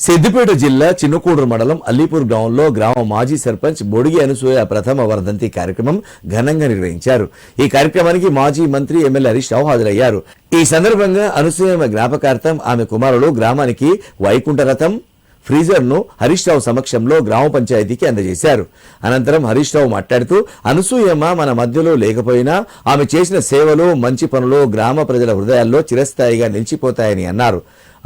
సిద్దిపేట జిల్లా చిన్నకూడూరు మండలం అల్లీపూర్ గ్రామంలో గ్రామ మాజీ సర్పంచ్ బొడిగి అనసూయ ప్రథమ వర్ధంతి కార్యక్రమం ఘనంగా నిర్వహించారు. ఈ కార్యక్రమానికి మాజీ మంత్రి ఎమ్మెల్యే హరీష్ రావు హాజరయ్యారు. ఈ సందర్భంగా అనసూయ జ్ఞాపకార్థం ఆమె కుమారుడు గ్రామానికి వైకుంఠ రథం ఫ్రీజర్ ను హరీష్ రావు సమక్షంలో గ్రామ పంచాయతీకి అందజేశారు. అనంతరం హరీష్ రావు మాట్లాడుతూ అనసూయమ్మ మన మధ్యలో లేకపోయినా ఆమె చేసిన సేవలు మంచి పనులు గ్రామ ప్రజల హృదయాల్లో చిరస్థాయిగా నిలిచిపోతాయని అన్నారు.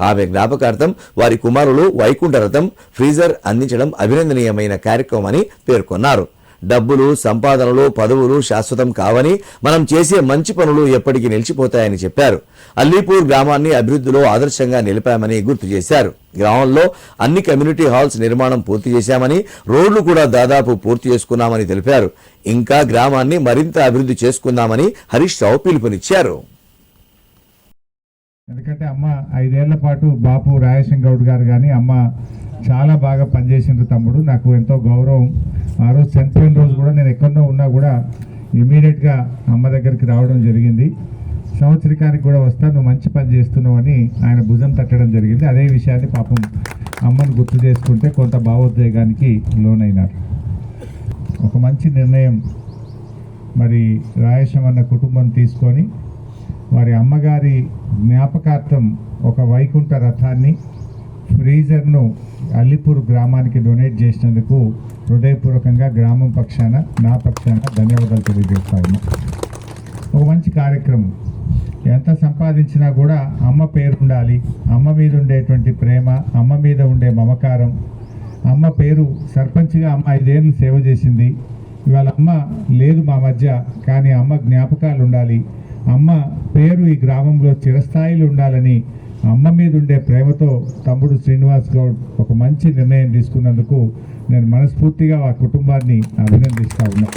ఆమె జ్ఞాపకార్థం వారి కుమారులు వైకుంఠ రథం ఫ్రీజర్ అందించడం అభినందనీయమైన కార్యక్రమమని పేర్కొన్నారు. డబ్బులు సంపాదనలు పదవులు శాశ్వతం కావని మనం చేసే మంచి పనులు ఎప్పటికీ నిలిచిపోతాయని చెప్పారు. అల్లీపూర్ గ్రామాన్ని అభివృద్ధిలో ఆదర్శంగా నిలిపామని గుర్తు చేశారు. గ్రామంలో అన్ని కమ్యూనిటీ హాల్స్ నిర్మాణం పూర్తి చేశామని రోడ్లు కూడా దాదాపు పూర్తి చేసుకున్నామని తెలిపారు. ఇంకా గ్రామాన్ని మరింత అభివృద్ధి చేసుకుందామని హరీష్ రావు పిలుపునిచ్చారు. ఎందుకంటే అమ్మ 5 ఏళ్ల పాటు బాపు రాయసింగ్ గౌడ్ గారు కానీ అమ్మ చాలా బాగా పనిచేసిండ్రు తమ్ముడు. నాకు ఎంతో గౌరవం. ఆ రోజు చనిపోయిన రోజు కూడా నేను ఎక్కడో ఉన్నా కూడా ఇమీడియట్గా అమ్మ దగ్గరికి రావడం జరిగింది. సంవత్సరికానికి కూడా వస్తా, నువ్వు మంచి పని చేస్తున్నావు అని ఆయన భుజం తట్టడం జరిగింది. అదే విషయాన్ని పాపం అమ్మను గుర్తు చేసుకుంటే కొంత భావోద్వేగానికి లోనైనారు. ఒక మంచి నిర్ణయం మరి రాయసం కుటుంబం తీసుకొని వారి అమ్మగారి జ్ఞాపకార్థం ఒక వైకుంఠ రథాన్ని ఫ్రీజర్ను అల్లీపూర్ గ్రామానికి డొనేట్ చేసినందుకు హృదయపూర్వకంగా గ్రామం పక్షాన నా పక్షాన ధన్యవాదాలు తెలియజేస్తా ఉన్నా. ఒక మంచి కార్యక్రమం. ఎంత సంపాదించినా కూడా అమ్మ పేరు ఉండాలి. అమ్మ మీద ఉండేటువంటి ప్రేమ, అమ్మ మీద ఉండే మమకారం. అమ్మ పేరు సర్పంచ్గా అమ్మ 5 ఏళ్ళు సేవ చేసింది. ఇవాళ అమ్మ లేదు మా మధ్య, కానీ అమ్మ జ్ఞాపకాలు ఉండాలి. అమ్మ పేరు ఈ గ్రామంలో చిరస్థాయిలు ఉండాలని అమ్మ మీద ఉండే ప్రేమతో తమ్ముడు శ్రీనివాస్ గౌడ్ ఒక మంచి నిర్ణయం తీసుకున్నందుకు నేను మనస్ఫూర్తిగా ఆ కుటుంబాన్ని అభినందిస్తా ఉన్నా.